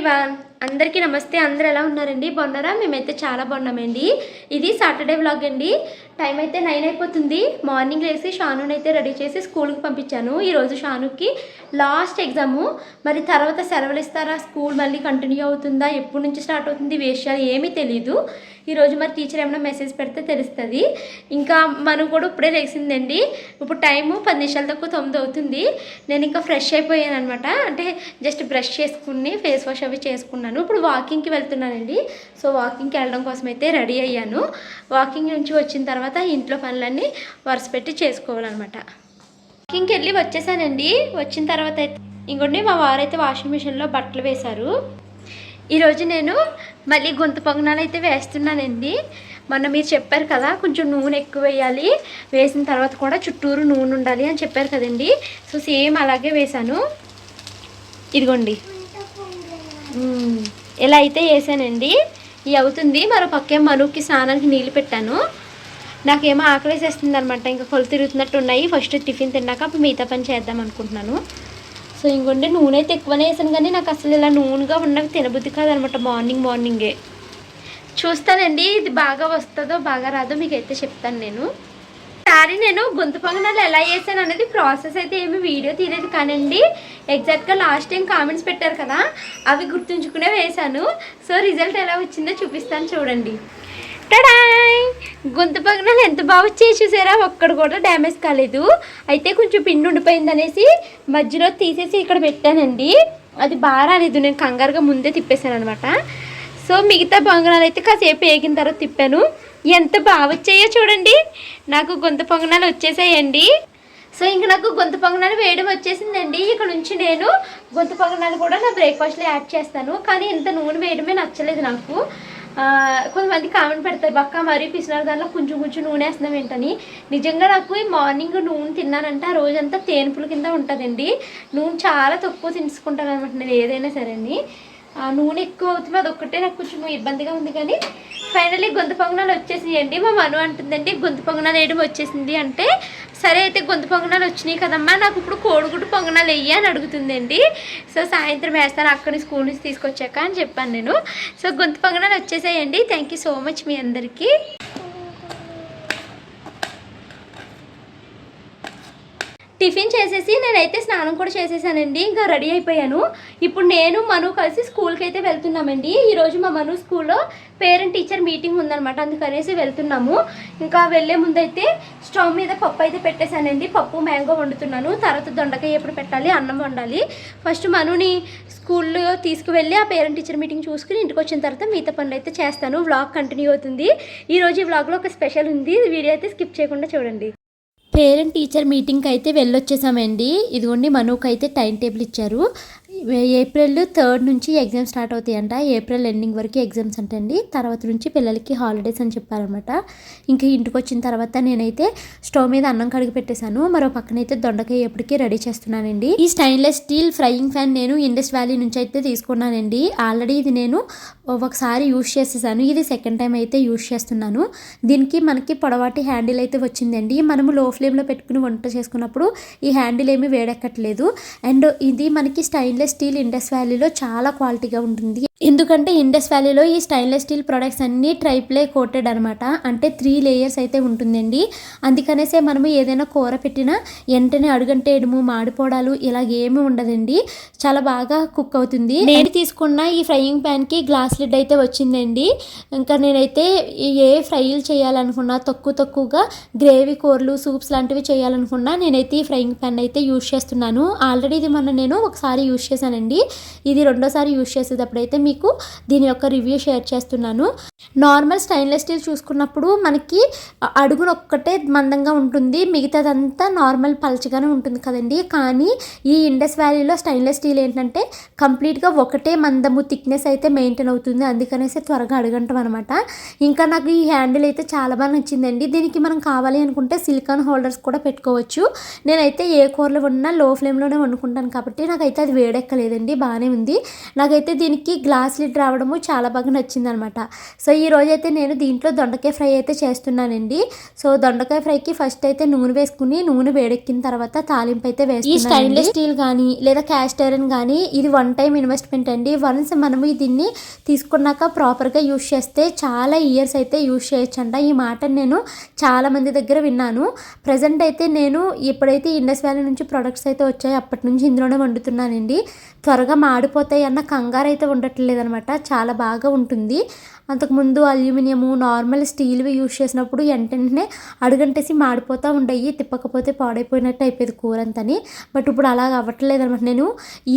Everyone, అందరికీ నమస్తే. అందరూ ఎలా ఉన్నారండి? బాగున్నారా? మేమైతే చాలా బాగున్నామండి. ఇది సాటర్డే వ్లాగ్ అండి. టైం అయితే 9 అయిపోతుంది. మార్నింగ్ లేసి షానుని అయితే రెడీ చేసి స్కూల్కి పంపించాను. ఈరోజు షానుకి లాస్ట్ ఎగ్జాము. మరి తర్వాత సెలవులు ఇస్తారా, స్కూల్ మళ్ళీ కంటిన్యూ అవుతుందా, ఎప్పటి నుంచి స్టార్ట్ అవుతుంది, విషయాలు ఏమీ తెలీదు. ఈరోజు మరి టీచర్ ఏమైనా మెసేజ్ పెడితే తెలుస్తుంది. ఇంకా మనం కూడా ఇప్పుడే లేచిందండి. ఇప్పుడు టైము 10 నిమిషాల తక్కువ 9 అవుతుంది. నేను ఇంకా ఫ్రెష్ అయిపోయాను అనమాట. అంటే జస్ట్ బ్రష్ చేసుకుని ఫేస్ వాష్ అవి చేసుకున్నాను. ఇప్పుడు వాకింగ్కి వెళ్తున్నానండి. సో వాకింగ్కి వెళ్ళడం కోసం అయితే రెడీ అయ్యాను. వాకింగ్ నుంచి వచ్చిన తర్వాత ఇంట్లో పనులన్నీ వరుస పెట్టి చేసుకోవాలన్నమాట. వాకింగ్కి వెళ్ళి వచ్చేసానండి. వచ్చిన తర్వాత అయితే ఇంకోటి మా వారైతే వాషింగ్ మిషన్లో బట్టలు వేశారు. ఈరోజు నేను మళ్ళీ గొంతు పొంగనాలు అయితే వేస్తున్నానండి. మొన్న మీరు చెప్పారు కదా కొంచెం నూనె ఎక్కువ వేయాలి, వేసిన తర్వాత కూడా చుట్టూరు నూనె ఉండాలి అని చెప్పారు కదండి. సో సేమ్ అలాగే వేశాను. ఇదిగోండి ఇలా అయితే వేసానండి. ఇది అవుతుంది. మరో పక్కే మనుకి స్నానానికి నీళ్ళు పెట్టాను. నాకేమో ఆకలేసేస్తుంది అనమాట. ఇంకా కొలు తిరుగుతున్నట్టు ఉన్నాయి. ఫస్ట్ టిఫిన్ తిన్నాక అప్పుడు మిగతా పని చేద్దాం అనుకుంటున్నాను. సో ఇంకొంటే నూనె అయితే ఎక్కువనే వేసాను, కానీ నాకు అసలు ఇలా నూనెగా ఉన్నవి తినబుద్ధి కాదనమాట. మార్నింగే చూస్తానండి. ఇది బాగా వస్తుందో బాగా రాదో మీకైతే చెప్తాను. నేను గొంతు పొంగనాలు ఎలా చేశాను అనేది ప్రాసెస్ అయితే ఏమి వీడియో తీయలేదు, కానండి ఎగ్జాక్ట్గా లాస్ట్ టైం కామెంట్స్ పెట్టారు కదా, అవి గుర్తుంచుకునే వేశాను. సో రిజల్ట్ ఎలా వచ్చిందో చూపిస్తాను చూడండి. టడాయ్! గొంతు పొంగనాలు ఎంత బాగా వచ్చాయి చూసారా? ఒక్కడు కూడా డ్యామేజ్ కాలేదు. అయితే కొంచెం పిండి ఉండిపోయింది అనేసి మధ్యలో తీసేసి ఇక్కడ పెట్టానండి. అది బాగా రాలేదు, నేను కంగారుగా ముందే తిప్పేశాను అనమాట. సో మిగతా పొంగనాలు అయితే కాసేపు వేగిన తర్వాత తిప్పాను. ఎంత బాగా వచ్చాయో చూడండి. నాకు గొంతు పొంగనాలు వచ్చేసాయండి. సో ఇంక నాకు గొంతు పొంగనాలు వేయడం వచ్చేసిందండి. ఇక్కడ నుంచి నేను గొంతు పొంగనాలు కూడా నా బ్రేక్ఫాస్ట్లో యాడ్ చేస్తాను. కానీ ఇంత నూనె వేయడమే నచ్చలేదు నాకు. కొంతమంది కామెంట్ పెడతారు, బక్క మరీ పిసినారు దానిలో కొంచెం నూనె వేస్తున్నాం ఏంటని. నిజంగా నాకు ఈ మార్నింగ్ నూనె తిన్నానంటే ఆ రోజంతా తేనుపుల కింద ఉంటుందండి. నూనె చాలా తక్కువ తీసుకుంటాను అనమాట నేను ఏదైనా సరే అని. నూనె ఎక్కువ అవుతుంది, అదొక్కటే నాకు కొంచెం ఇబ్బందిగా ఉంది. కానీ ఫైనల్లీ గొంతు పొంగనాలు వచ్చేసినాయండి. మా మను అంటుందండి గొంతు పొంగనాలు వేయడం వచ్చేసింది అంటే, సరే అయితే గొంతు పొంగనాలు వచ్చినాయి కదమ్మా, నాకు ఇప్పుడు కోడిగుడ్డు పొంగనాలు వెయ్యి అని అడుగుతుందండి. సో సాయంత్రం వేస్తాను అక్కడి స్కూల్ నుంచి తీసుకొచ్చాక అని చెప్పాను నేను. సో గొంతు పొంగనాలు వచ్చేసాయండి. థ్యాంక్ యూ సో మచ్ మీ అందరికీ. టిఫిన్ చేసేసి నేనైతే స్నానం కూడా చేసేసానండి. ఇంకా రెడీ అయిపోయాను. ఇప్పుడు నేను మను కలిసి స్కూల్కి అయితే వెళ్తున్నామండి. ఈరోజు మా మను స్కూల్లో పేరెంట్ టీచర్ మీటింగ్ ఉందనమాట, అందుకనేసి వెళ్తున్నాము. ఇంకా వెళ్ళే ముందైతే స్టవ్ మీద పప్పు అయితే పెట్టేశానండి. పప్పు మ్యాంగో వండుతున్నాను. తర్వాత దొండకాయ ఎప్పుడు పెట్టాలి, అన్నం వండాలి. ఫస్ట్ మనుని స్కూల్లో తీసుకువెళ్ళి ఆ పేరెంట్ టీచర్ మీటింగ్ చూసుకుని ఇంటికి వచ్చిన తర్వాత మిగతా పనులు అయితే చేస్తాను. వ్లాగ్ కంటిన్యూ అవుతుంది. ఈరోజు ఈ వ్లాగ్లో ఒక స్పెషల్ ఉంది, వీడియో అయితే స్కిప్ చేయకుండా చూడండి. పేరెంట్ టీచర్ మీటింగ్కి అయితే వెళ్ళొచ్చేసామండి. ఇదిగోండి మనుకి అయితే టైం టేబుల్ ఇచ్చారు. ఏప్రిల్ 3 నుంచి ఎగ్జామ్స్ స్టార్ట్ అవుతాయంట. ఏప్రిల్ ఎండింగ్ వరకు ఎగ్జామ్స్ అంటండి. తర్వాత నుంచి పిల్లలకి హాలిడేస్ అని చెప్పారనమాట. ఇంకా ఇంటికి వచ్చిన తర్వాత నేనైతే స్టవ్ మీద అన్నం కడిగి పెట్టేశాను. మరో పక్కనైతే దొండకాయ ఎప్పటికీ రెడీ చేస్తున్నానండి. ఈ స్టెయిన్లెస్ స్టీల్ ఫ్రైయింగ్ ప్యాన్ నేను ఇండస్ వ్యాలీ నుంచి అయితే తీసుకున్నానండి. ఆల్రెడీ ఇది నేను ఒకసారి యూజ్ చేసేసాను. ఇది సెకండ్ టైం అయితే యూజ్ చేస్తున్నాను. దీనికి మనకి పొడవాటి హ్యాండిల్ అయితే వచ్చిందండి. మనము లో ఫ్లేమ్లో పెట్టుకుని వంట చేసుకున్నప్పుడు ఈ హ్యాండిల్ ఏమీ వేడెక్కట్లేదు. అండ్ ఇది మనకి స్టెయిన్లెస్ స్టీల్ ఇండస్ వ్యాలీలో చాలా క్వాలిటీగా ఉంటుంది. ఎందుకంటే ఇండస్ వ్యాలీలో ఈ స్టెయిన్లెస్ స్టీల్ ప్రొడక్ట్స్ అన్నీ ట్రైప్లే కోటెడ్ అనమాట. అంటే 3 లేయర్స్ అయితే ఉంటుందండి. అందుకనేసే మనము ఏదైనా కూర పెట్టినా వెంటనే అడుగంటేయడము, మాడిపోవడాలు ఇలాగేమీ ఉండదండి. చాలా బాగా కుక్ అవుతుంది. నేను తీసుకున్న ఈ ఫ్రైయింగ్ ప్యాన్కి గ్లాస్ లిడ్ అయితే వచ్చిందండి. ఇంకా నేనైతే ఏ ఫ్రైలు చేయాలనుకున్నా, తక్కువగా గ్రేవీ కూరలు, సూప్స్ లాంటివి చేయాలనుకున్నా నేనైతే ఈ ఫ్రైయింగ్ ప్యాన్ అయితే యూజ్ చేస్తున్నాను. ఆల్రెడీ ఇది మొన్న నేను ఒకసారి యూజ్ చేశానండి. ఇది రెండోసారి యూజ్ చేసేటప్పుడు అయితే మీకు దీని యొక్క రివ్యూ షేర్ చేస్తున్నాను. నార్మల్ స్టెయిన్లెస్ స్టీల్ చూసుకున్నప్పుడు మనకి అడుగున ఒక్కటే మందంగా ఉంటుంది, మిగతాదంతా నార్మల్ పల్చగానే ఉంటుంది కదండి. కానీ ఈ ఇండస్ వ్యాలీలో స్టెయిన్లెస్ స్టీల్ ఏంటంటే కంప్లీట్గా ఒకటే మందము థిక్నెస్ అయితే మెయింటైన్ అవుతుంది. అందుకనేసి త్వరగా అడుగంటాం అనమాట. ఇంకా నాకు ఈ హ్యాండిల్ అయితే చాలా బాగా నచ్చిందండి. దీనికి మనం కావాలి అనుకుంటే సిలికాన్ హోల్డర్స్ కూడా పెట్టుకోవచ్చు. నేనైతే ఏ కూరలు వండినా లో ఫ్లేమ్లోనే వండుకుంటాను కాబట్టి నాకైతే అది వేడెక్కలేదండి, బాగానే ఉంది. నాకైతే దీనికి గ్లాస్ లిడ్ రావడము చాలా బాగా నచ్చింది అనమాట. సో ఈ రోజైతే నేను దీంట్లో దొండకాయ ఫ్రై అయితే చేస్తున్నానండి. సో దొండకాయ ఫ్రైకి ఫస్ట్ అయితే నూనె వేసుకుని నూనె వేడెక్కిన తర్వాత తాలింపు అయితే వేసుకున్నాను. ఈ స్టైన్లెస్ స్టీల్ కానీ లేదా క్యాస్ట్ ఐరన్ కానీ ఇది వన్ టైం ఇన్వెస్ట్మెంట్ అండి. వన్స్ మనము దీన్ని తీసుకున్నాక ప్రాపర్గా యూస్ చేస్తే చాలా ఇయర్స్ అయితే యూస్ చేయొచ్చు అంట. ఈ మాట నేను చాలా మంది దగ్గర విన్నాను. ప్రజెంట్ అయితే నేను ఎప్పుడైతే ఇండస్ వ్యాలీ నుంచి ప్రొడక్ట్స్ అయితే వచ్చాయో అప్పటి నుంచి ఇందులోనే వండుతున్నానండి. త్వరగా మాడిపోతాయి అన్న కంగారు అయితే ఉండట్లేదు అనమాట. చాలా బాగా ఉంటుంది. అంతకుముందు అల్యూమినియము నార్మల్ స్టీల్వి యూస్ చేసినప్పుడు వెంటనే అడుగంటేసి మాడిపోతూ ఉండయి, తిప్పకపోతే పాడైపోయినట్టు అయిపోయేది కూర అంతని. బట్ ఇప్పుడు అలాగ అవ్వట్లేదు అనమాట. నేను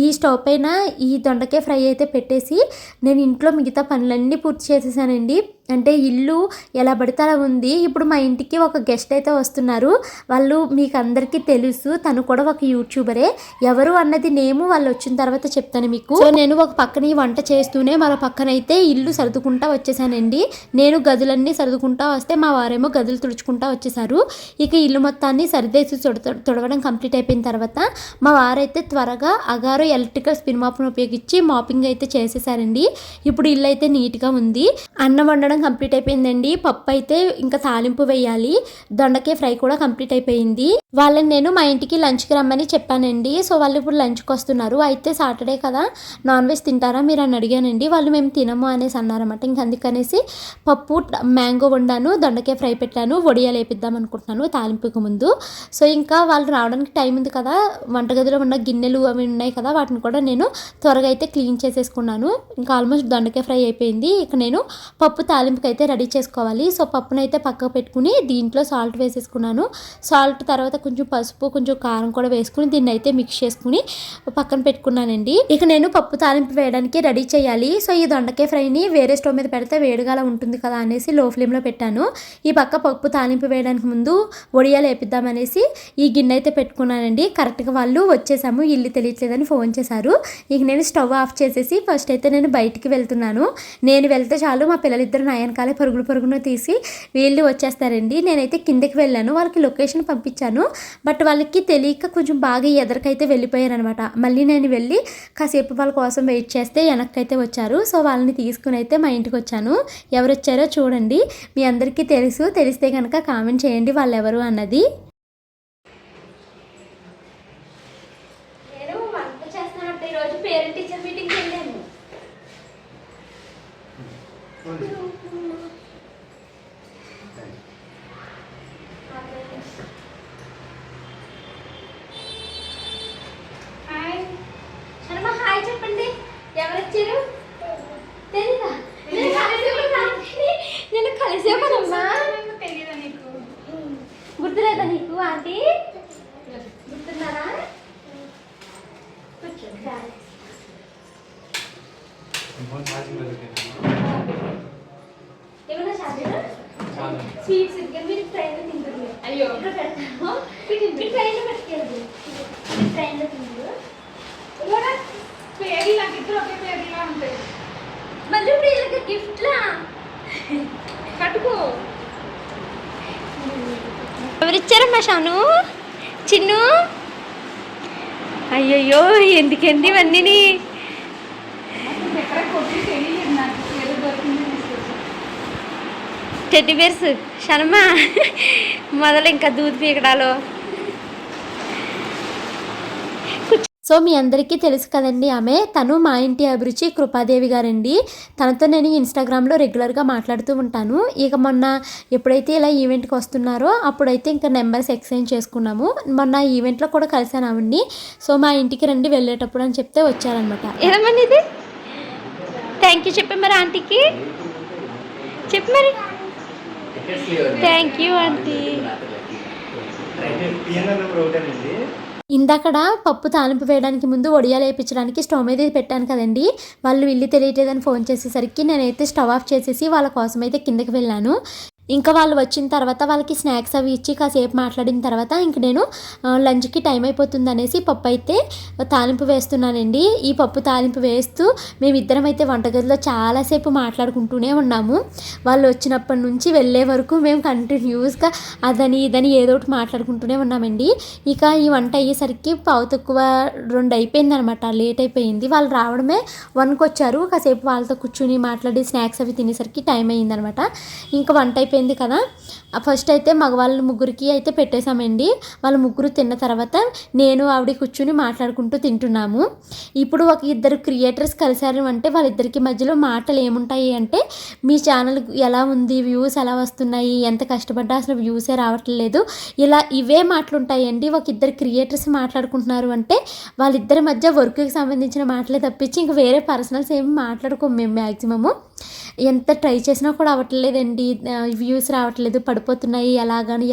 ఈ స్టవ్ పైన ఈ దొండకాయ ఫ్రై అయితే పెట్టేసి నేను ఇంట్లో మిగతా పనులన్నీ పూర్తి చేసేసానండి. అంటే ఇల్లు ఎలా పడితే అలా ఉంది. ఇప్పుడు మా ఇంటికి ఒక గెస్ట్ అయితే వస్తున్నారు. వాళ్ళు మీకు అందరికీ తెలుసు, తను కూడా ఒక యూట్యూబరే. ఎవరు అన్నది నేము వాళ్ళు వచ్చిన తర్వాత చెప్తాను మీకు. సో నేను ఒక పక్కన ఈ వంట చేస్తూనే మరో పక్కన అయితే ఇల్లు సర్దుకుంటా వచ్చేసానండి. నేను గదులన్నీ సర్దుకుంటా వస్తే మా వారేమో గదులు తుడుచుకుంటా వచ్చేసారు. ఇక ఇల్లు మొత్తాన్ని సరిదేసి తుడవడం కంప్లీట్ అయిపోయిన తర్వాత మా వారైతే త్వరగా అగారో ఎలక్ట్రికల్ స్పిన్ మాప్ను ఉపయోగించి మాపింగ్ అయితే చేసేసారండి. ఇప్పుడు ఇల్లు అయితే నీట్గా ఉంది. అన్నం వండడం కంప్లీట్ అయిపోయిందండి. పప్పు అయితే ఇంకా తాలింపు వేయాలి. దొండకాయ ఫ్రై కూడా కంప్లీట్ అయిపోయింది. వాళ్ళని నేను మా ఇంటికి లంచ్కి రమ్మని చెప్పానండి. సో వాళ్ళు ఇప్పుడు లంచ్కి వస్తున్నారు. అయితే సాటర్డే కదా నాన్ వెజ్ తింటారా మీరు అని అడిగానండి. వాళ్ళు మేము తినము అనేసి అన్నారన్నమాట. ఇంక అందుకనేసి పప్పు మ్యాంగో వండాను, దొండకాయ ఫ్రై పెట్టాను, వడియాలు వేపిద్దాం అనుకుంటున్నాను తాలింపుకు ముందు. సో ఇంకా వాళ్ళు రావడానికి టైం ఉంది కదా, వంటగదిలో ఉన్న గిన్నెలు అవి ఉన్నాయి కదా, వాటిని కూడా నేను త్వరగా అయితే క్లీన్ చేసేసుకున్నాను. ఇంకా ఆల్మోస్ట్ దొండకాయ ఫ్రై అయిపోయింది. ఇక నేను పప్పు తాలింపుకి అయితే రెడీ చేసుకోవాలి. సో పప్పునైతే పక్కకు పెట్టుకుని దీంట్లో సాల్ట్ వేసేసుకున్నాను. సాల్ట్ తర్వాత కొంచెం పసుపు కొంచెం కారం కూడా వేసుకుని దీన్ని అయితే మిక్స్ చేసుకుని పక్కన పెట్టుకున్నానండి. ఇక నేను పప్పు తాలింపు వేయడానికి రెడీ చేయాలి. సో ఈ దొండకాయ ఫ్రైని వేరే స్టవ్ మీద పెడితే వేడిగా ఉంటుంది కదా అనేసి లో ఫ్లేమ్లో పెట్టాను. ఈ పక్క పప్పు తాలింపు వేయడానికి ముందు వడియాలు వేపిద్దామనేసి ఈ గిన్నె అయితే పెట్టుకున్నానండి. కరెక్ట్గా వాళ్ళు వచ్చేసాము, ఇల్లు తెలియట్లేదని ఫోన్ చేశారు. ఇక నేను స్టవ్ ఆఫ్ చేసేసి ఫస్ట్ అయితే నేను బయటికి వెళ్తున్నాను. నేను వెళ్తే చాలు మా పిల్లలిద్దరు నయనకాలే పరుగున తీసి వీళ్ళు వచ్చేస్తారండి. నేనైతే కిందకి వెళ్ళాను, వాళ్ళకి లొకేషన్ పంపించాను. బట్ వాళ్ళకి తెలియక కొంచెం బాగా ఎదరికైతే వెళ్ళిపోయారు అనమాట. మళ్ళీ నేను వెళ్ళి కాసేపు వాళ్ళ కోసం వెయిట్ చేస్తే వెనక్కైతే వచ్చారు. సో వాళ్ళని తీసుకుని అయితే మా ఇంటికి వచ్చాను. ఎవరు వచ్చారో చూడండి, మీ అందరికీ తెలిస్తే కనుక కామెంట్ చేయండి వాళ్ళు ఎవరు అన్నది. నేను వంట చేస్తానంటే ఈరోజు పేరెంట్ టీచర్ మీటింగ్కి వెళ్ళాను. హాయ్ చెప్పండి. ఎవరు వచ్చారు తెలీదా? నేను కలిసే కదమ్మా. గుర్తులేదా నీకు ఆంటీ? గుర్తున్నారా? ఏమన్నా స్వీట్స్ మీరు ట్రైన్లో తింటారు. అయ్యో ఇక్కడ పెడతాను, మీరు ట్రైన్లో పెట్టుకెళ్ళదు. మీరు ట్రైన్లో తింటారు. పేరు నాకు ఇద్దరు ఒకే పేరులా ఉంటాయి. మళ్ళీ ఇప్పుడు వీళ్ళకి గిఫ్ట్లా కట్టుకో. ఎవరిచ్చారమ్మా షాను? చిన్ను? అయ్యయ్యో ఎందుకండి ఇవన్నీ? టెడ్డీ బేర్స్ షనమ్మా మొదలు ఇంకా దూది పీకడాలో. సో మీ అందరికీ తెలుసు కదండి, తను మా ఇంటి అభిరుచి కృపాదేవి గారండి. తనతో నేను ఇన్స్టాగ్రామ్లో రెగ్యులర్గా మాట్లాడుతూ ఉంటాను. ఇక మొన్న ఎప్పుడైతే ఇలా ఈవెంట్కి వస్తున్నారో అప్పుడైతే ఇంకా నెంబర్స్ ఎక్స్చేంజ్ చేసుకున్నాము. మొన్న ఈవెంట్లో కూడా కలిసాను ఆవిడ్ని. సో మా ఇంటికి రండి వెళ్ళేటప్పుడు అని చెప్తే వచ్చారనమాట. ఏదమ్మని ఇది? థ్యాంక్ యూ చెప్పి మరి ఆంటీకి చెప్పి మరి. Thank you aunty. ఇందాకడ పప్పు తాలింపు వేయడానికి ముందు వడియాలు వేయించడానికి స్టవ్ మీద పెట్టాను కదండి. వాళ్ళు ఇల్లు తెలియట్లేదని ఫోన్ చేసేసరికి నేనైతే స్టవ్ ఆఫ్ చేసేసి వాళ్ళ కోసం అయితే కిందకి వెళ్ళాను. ఇంకా వాళ్ళు వచ్చిన తర్వాత వాళ్ళకి స్నాక్స్ అవి ఇచ్చి కాసేపు మాట్లాడిన తర్వాత ఇంక నేను లంచ్కి టైం అయిపోతుంది అనేసి పప్పు అయితే తాలింపు వేస్తున్నానండి. ఈ పప్పు తాలింపు వేస్తూ మేమిద్దరం అయితే వంటగదిలో చాలాసేపు మాట్లాడుకుంటూనే ఉన్నాము. వాళ్ళు వచ్చినప్పటి నుంచి వెళ్ళే వరకు మేము కంటిన్యూస్గా అదని ఇదని ఏదో ఒకటి మాట్లాడుకుంటూనే ఉన్నామండి. ఇక ఈ వంట అయ్యేసరికి పావు తక్కువ 2 అయిపోయింది అనమాట, లేట్ అయిపోయింది. వాళ్ళు రావడమే 1కి వచ్చారు. కాసేపు వాళ్ళతో కూర్చుని మాట్లాడి స్నాక్స్ అవి తినేసరికి టైం అయ్యిందనమాట. ఇంకా వంట అయిపోయింది కదా, ఫస్ట్ అయితే మగవాళ్ళ ముగ్గురికి అయితే పెట్టేశామండి. వాళ్ళ ముగ్గురు తిన్న తర్వాత నేను ఆవిడ కూర్చుని మాట్లాడుకుంటూ తింటున్నాము. ఇప్పుడు ఒక ఇద్దరు క్రియేటర్స్ కలిశారు అంటే వాళ్ళిద్దరికి మధ్యలో మాటలు ఏముంటాయి అంటే, మీ ఛానల్ ఎలా ఉంది, వ్యూస్ ఎలా వస్తున్నాయి, ఎంత కష్టపడ్డా అసలు వ్యూసే రావట్లేదు, ఇలా ఇవే మాటలుంటాయండి. ఒక ఇద్దరు క్రియేటర్స్ మాట్లాడుకుంటున్నారు అంటే వాళ్ళిద్దరి మధ్య వర్క్కి సంబంధించిన మాటలే తప్పించి ఇంకా వేరే పర్సనల్స్ ఏమి మాట్లాడుకోము మేము మ్యాక్సిమము. ఎంత ట్రై చేసినా కూడా అవ్వట్లేదండి, వ్యూస్ రావట్లేదు, పడిపోతున్నాయి, ఎలాగని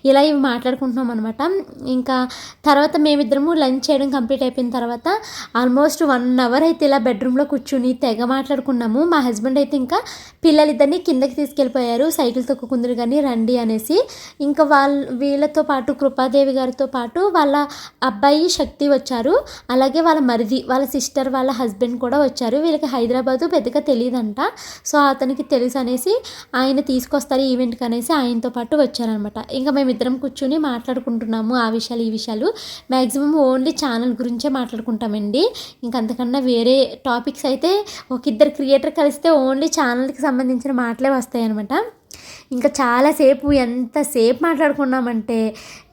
ఇలా ఇవి మాట్లాడుకుంటున్నాం అనమాట. ఇంకా తర్వాత మేమిద్దరము లంచ్ చేయడం కంప్లీట్ అయిపోయిన తర్వాత ఆల్మోస్ట్ 1 అవర్ అయితే ఇలా బెడ్రూమ్లో కూర్చుని తెగ మాట్లాడుకున్నాము. మా హస్బెండ్ అయితే ఇంకా పిల్లలిద్దరిని కిందకి తీసుకెళ్ళిపోయారు, సైకిల్ తొక్కుకుందరు కానీ రండి అనేసి. ఇంకా వీళ్ళతో పాటు కృపాదేవి గారితో పాటు వాళ్ళ అబ్బాయి శక్తి వచ్చారు, అలాగే వాళ్ళ మరిది, వాళ్ళ సిస్టర్, వాళ్ళ హస్బెండ్ కూడా వచ్చారు. వీళ్ళకి హైదరాబాదు పెద్దగా తెలియదంట, సో అతనికి తెలుసు అనేసి ఆయన తీసుకొస్తారు ఈవెంట్కి అనేసి ఆయనతో పాటు వచ్చారనమాట. ఇంకా మేమిద్దరం కూర్చుని మాట్లాడుకుంటున్నాము ఆ విషయాలు ఈ విషయాలు. మ్యాక్సిమం ఓన్లీ ఛానల్ గురించే మాట్లాడుకుంటామండి. ఇంకంతకన్నా వేరే టాపిక్స్ అయితే ఒక ఇద్దరు క్రియేటర్ కలిస్తే ఓన్లీ ఛానల్కి సంబంధించిన మాటలే వస్తాయి అనమాట. ఇంకా చాలాసేపు ఎంతసేపు మాట్లాడుకున్నామంటే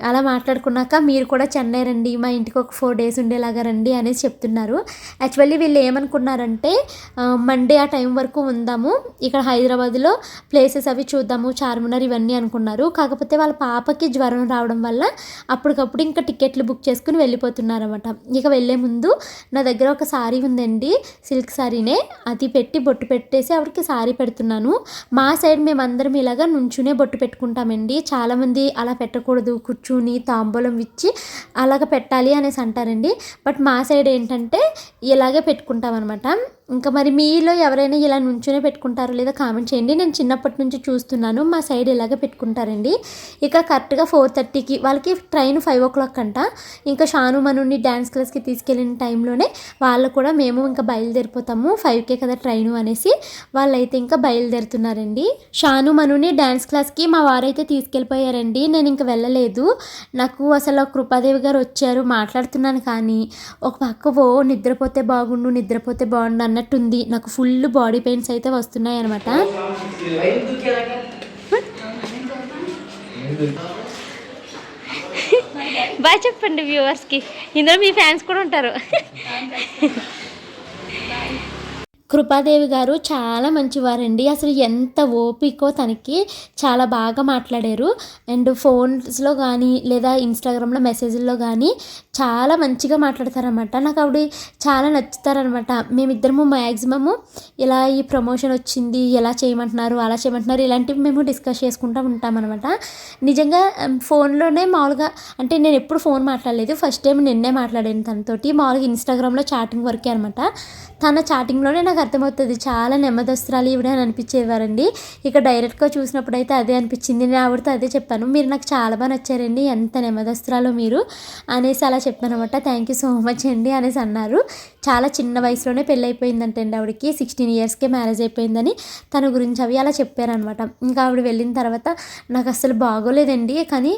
అలా మాట్లాడుకున్నాక మీరు కూడా చెన్నై రండి, మా ఇంటికి ఒక 4 డేస్ ఉండేలాగా రండి అనేసి చెప్తున్నారు. యాక్చువల్లీ వీళ్ళు ఏమనుకున్నారంటే మండే ఆ టైం వరకు ఉందాము, ఇక్కడ హైదరాబాద్లో ప్లేసెస్ అవి చూద్దాము, చార్మినార్ ఇవన్నీ అనుకున్నారు. కాకపోతే వాళ్ళ పాపకి జ్వరం రావడం వల్ల అప్పటికప్పుడు ఇంకా టికెట్లు బుక్ చేసుకుని వెళ్ళిపోతున్నారన్నమాట. ఇక వెళ్ళే ముందు నా దగ్గర ఒక సారీ ఉందండి, సిల్క్ సారీనే, అది పెట్టి బొట్టు పెట్టేసి ఆవిడకి సారీ పెడుతున్నాను. మా సైడ్ మేమందరం ఇలాగ నుంచునే బొట్టు పెట్టుకుంటామండి. చాలామంది అలా పెట్టకూడదు, కూర్చుని తాంబూలం ఇచ్చి అలాగ పెట్టాలి అనేసి అంటారండి. బట్ మా సైడ్ ఏంటంటే ఇలాగే పెట్టుకుంటాం అనమాట. ఇంకా మరి మీలో ఎవరైనా ఇలా నుంచునే పెట్టుకుంటారో లేదా కామెంట్ చేయండి. నేను చిన్నప్పటి నుంచి చూస్తున్నాను, మా సైడ్ ఇలాగే పెట్టుకుంటారండి. ఇక కరెక్ట్గా 4:30కి వాళ్ళకి ట్రైన్ 5 o'clock అంట. ఇంకా షాను మనుని డ్యాన్స్ క్లాస్కి తీసుకెళ్ళిన టైంలోనే వాళ్ళు కూడా మేము ఇంకా బయలుదేరిపోతాము, 5కే కదా ట్రైను అనేసి వాళ్ళైతే ఇంకా బయలుదేరుతున్నారండి. షాను మనుని డ్యాన్స్ క్లాస్కి మా వారైతే తీసుకెళ్ళిపోయారండి. నేను ఇంకా వెళ్ళలేదు. నాకు అసలు కృపాదేవి గారు వచ్చారు, మాట్లాడుతున్నాను కానీ ఒక పక్క నిద్రపోతే బాగుండు అన్నట్టుంది. నాకు ఫుల్ బాడీ పెయిన్స్ అయితే వస్తున్నాయి అనమాట. బాగా చెప్పండి వ్యూవర్స్కి, ఇందులో మీ ఫ్యాన్స్ కూడా ఉంటారు. కృపాదేవి గారు చాలా మంచివారండి. అసలు ఎంత ఓపికో తనకి, చాలా బాగా మాట్లాడారు. అండ్ ఫోన్స్లో కానీ లేదా ఇన్స్టాగ్రామ్లో మెసేజ్ల్లో కానీ చాలా మంచిగా మాట్లాడతారనమాట. నాకు ఆవిడ చాలా నచ్చుతారనమాట. మేమిద్దరము మ్యాక్సిమము ఇలా ఈ ప్రమోషన్ వచ్చింది, ఎలా చేయమంటున్నారు, అలా చేయమంటున్నారు, ఇలాంటివి మేము డిస్కస్ చేసుకుంటూ ఉంటామన్నమాట. నిజంగా ఫోన్లోనే మామూలుగా, అంటే నేను ఎప్పుడు ఫోన్ మాట్లాడలేదు, ఫస్ట్ టైం నిన్నే మాట్లాడాను తనతోటి. మామూలుగా ఇన్స్టాగ్రామ్లో చాటింగ్ వరకే అనమాట. తన చాటింగ్లోనే నాకు అర్థమవుతుంది చాలా నెమ్మదస్తురాలు ఈవిడ అని అనిపించేవారండి. ఇక డైరెక్ట్గా చూసినప్పుడు అయితే అదే అనిపించింది. నేను ఆవిడతో అదే చెప్పాను, మీరు నాకు చాలా బాగా నచ్చారండి, ఎంత నెమ్మదస్తురాలో మీరు అనేసి అలా చెప్పాను అనమాట. థ్యాంక్ యూ సో మచ్ అండి అనేసి అన్నారు. చాలా చిన్న వయసులోనే పెళ్ళి అయిపోయిందంటండి ఆవిడకి, 16 yearsకే మ్యారేజ్ అయిపోయిందని తన గురించి అవి అలా చెప్పారనమాట. ఇంకా ఆవిడ వెళ్ళిన తర్వాత నాకు అసలు బాగోలేదండి, కానీ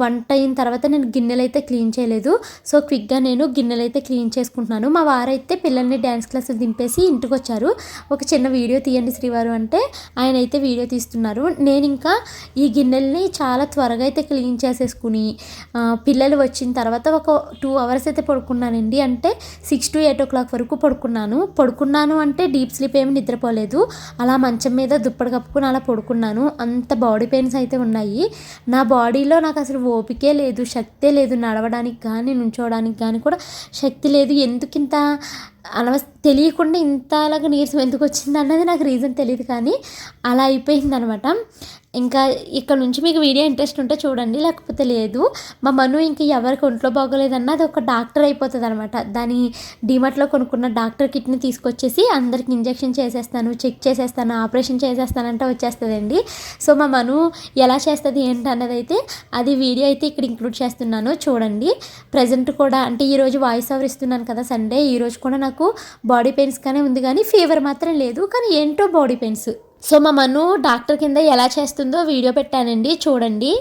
వంట అయిన తర్వాత నేను గిన్నెలు అయితే క్లీన్ చేయలేదు. సో క్విక్గా నేను గిన్నెలు అయితే క్లీన్ చేసుకుంటున్నాను. మా వారైతే పిల్లల్ని డ్యాన్స్ క్లాస్ దింపేసి ఇంటికి వచ్చారు. ఒక చిన్న వీడియో తీయండి శ్రీవారు అంటే ఆయన అయితే వీడియో తీస్తున్నారు. నేను ఇంకా ఈ గిన్నెల్ని చాలా త్వరగా అయితే క్లీన్ చేసేసుకుని పిల్లలు వచ్చిన తర్వాత ఒక 2 hours అయితే పడుకున్నానండి. అంటే 6 to 8 o'clock వరకు పడుకున్నాను అంటే డీప్ స్లీప్ ఏమి నిద్రపోలేదు, అలా మంచం మీద దుప్పటి కప్పుకుని అలా పడుకున్నాను. అంత బాడీ పెయిన్స్ అయితే ఉన్నాయి. నా బాడీలో నాకు అసలు ఓపికే లేదు, శక్తే లేదు, నడవడానికి కానీ నుంచోవడానికి కానీ కూడా శక్తి లేదు. ఎందుకింత తెలియకుండా ఇంతలాగా నీరసం ఎందుకు వచ్చింది అన్నది నాకు రీజన్ తెలియదు, కానీ అలా అయిపోయిందనమాట. ఇంకా ఇక్కడ నుంచి మీకు వీడియో ఇంట్రెస్ట్ ఉంటే చూడండి, లేకపోతే లేదు. మా మను ఇంక ఎవరికి ఒంట్లో బాగోలేదన్నా అది ఒక డాక్టర్ అయిపోతుంది అనమాట. దాని డీమార్ట్లో కొనుక్కున్న డాక్టర్ కిట్ని తీసుకొచ్చేసి అందరికి ఇంజెక్షన్ చేసేస్తాను, చెక్ చేసేస్తాను, ఆపరేషన్ చేసేస్తానంటే వచ్చేస్తుందండి. సో మా మను ఎలా చేస్తుంది ఏంటి అన్నది అయితే అది వీడియో అయితే ఇక్కడ ఇంక్లూడ్ చేస్తున్నాను చూడండి. ప్రజెంట్ కూడా అంటే ఈరోజు వాయిస్ ఓవర్ ఇస్తున్నాను కదా సండే, ఈరోజు కూడా నాకు బాడీ పెయిన్స్ కానీ ఉంది కానీ ఫీవర్ మాత్రం లేదు, కానీ ఏంటో బాడీ పెయిన్స్. సో మా మను డాక్టర్ కింద ఎలా చేస్తుందో వీడియో పెట్టానండి చూడండి.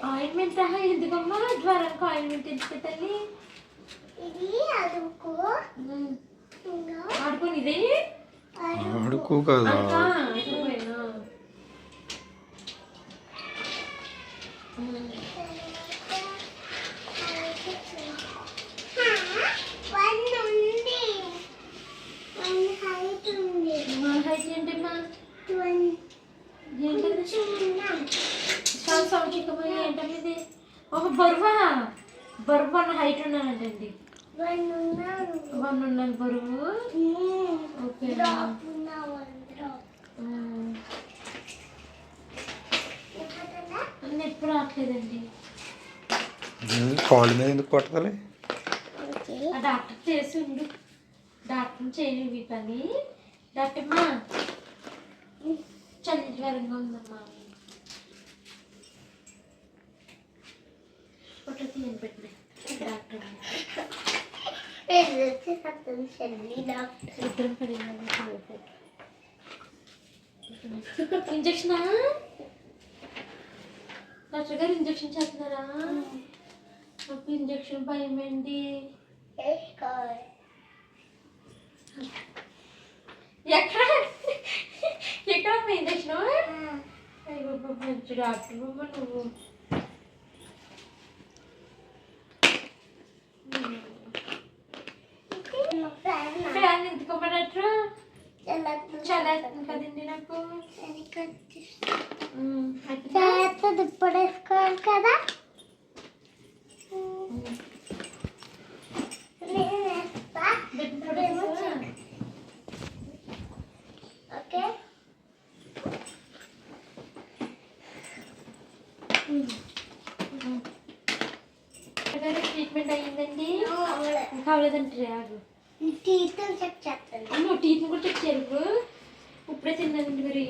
ఆయింట్మెంట్ ఎందుకమ్మా జ్వరానికి ఆయింట్మెంట్ ఎందుకు తల్లి? ఆడుకోని ఇదే ఆడుకో కదా ఏంటంటే ఒక బరువా బరువు అన్న హైట్ ఉన్నానంటండి. 1 ఉన్నాను బరువు. ఓకే ఎప్పుడు రావట్లేదండి. కాళ్ళ మీద ఎందుకు కొట్టదాలి? డాక్టర్ చేసి ఉండు, డాక్టర్ చేయనివి పని. డాక్టర్ మా చలి జ్వరంగా ఉందమ్మా, ఫోటో తీయని పెట్టిన డాక్టర్ ఇంజక్షనా? డాక్టర్ గారు ఇంజక్షన్ చేస్తున్నారా? నాకు ఇంజక్షన్ భయమేంటి. ఎక్కడ ఎక్కడ ఇంజక్షన్? మంచి డాక్టర్ బొమ్మ నువ్వు. ఫ్యాన్ ఎందుకోమన్నట్టు చాలా కదండి నాకు. ఇప్పుడు వేసుకోవాలి కదా. ఓకే ట్రీట్మెంట్ అయ్యిందండి. కావలేదంటే రాదు. టీత్ చెక్ చేస్తాను. అమ్మో టీత్ని కూడా చెక్ చేయరు. ఇప్పుడే తిన్నానండి. మరి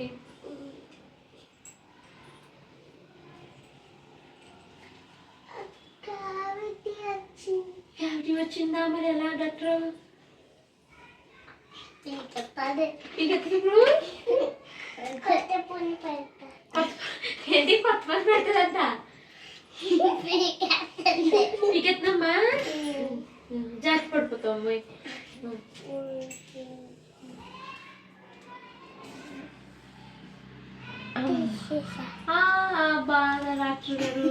క్యావిటీ వచ్చిందా? మరి ఎలా డాక్టర్? ఇప్పుడు ఏంటి కొత్త పని పెడతాదంట. పీకెత్తునమ్మా, జాగ్రత్త పడిపోతావు అమ్మాయి. బాగా డాక్టర్ గారు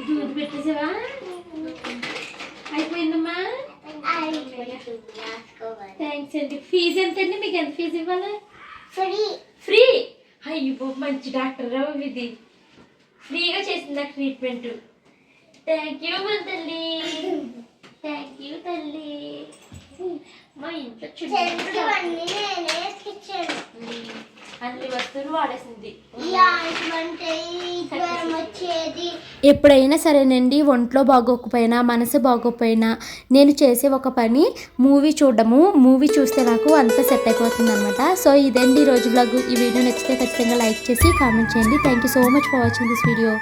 దూది పెట్టేసావా? అయిపోయిందమ్మా. థ్యాంక్స్ అండి. ఫీజు ఎంతండి? మీకు ఎంత ఫీజు ఇవ్వాలి? ఫ్రీ. అయ్యో మంచి డాక్టర్ రావు ఇది, ఫ్రీగా చేసింది నాకు ట్రీట్మెంట్. థ్యాంక్ యూ మా తల్లి, థ్యాంక్ యూ తల్లి. మా ఇంట్లో అన్ని వస్తువులు వాడేసింది. ఎప్పుడైనా సరేనండి, ఒంట్లో బాగోకపోయినా మనసు బాగోకపోయినా నేను చేసే ఒక పని మూవీ చూడడము. మూవీ చూస్తే నాకు అంత సెట్ అయిపోతుంది అనమాట. సో ఇదండి ఈరోజు బ్లాగ్. ఈ వీడియో నచ్చితే ఖచ్చితంగా లైక్ చేసి కామెంట్ చేయండి. Thank you so much for watching this video.